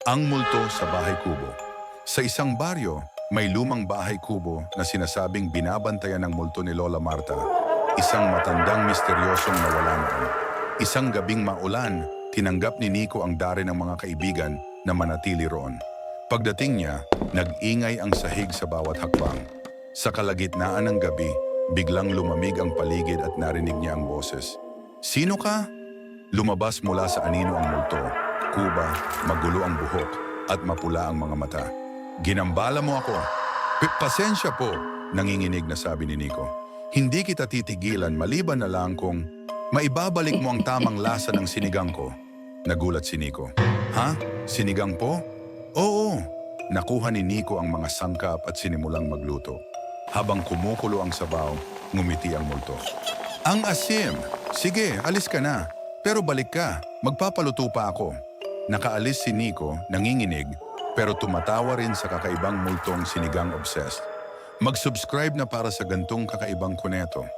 Ang multo sa bahay kubo. Sa isang baryo, may lumang bahay kubo na sinasabing binabantayan ng multo ni Lola Marta, isang matandang misteryosong nawala noon. Isang gabing maulan, tinanggap ni Nico ang dari ng mga kaibigan na manatili roon. Pagdating niya, nag-ingay ang sahig sa bawat hakbang. Sa kalagitnaan ng gabi, biglang lumamig ang paligid at narinig niya ang boses. "Sino ka?" Lumabas mula sa anino ang multo. Kuba, magulo ang buhok at mapula ang mga mata. "Ginambala mo ako." Pasensya po," nanginginig na sabi ni Nico. "Hindi kita titigilan maliban na lang kung maibabalik mo ang tamang lasa ng sinigang ko." Nagulat si Nico. "Ha? Sinigang po?" "Oo." Nakuha ni Nico ang mga sangkap at sinimulang magluto. Habang kumukulo ang sabaw, ngumiti ang multo. "Ang asim! Sige, alis ka na. Pero balik ka, magpapaluto pa ako." Nakaalis si Nico, nanginginig, pero tumatawa rin sa kakaibang multong sinigang obsessed. Mag-subscribe na para sa gantong kakaibang kuneto.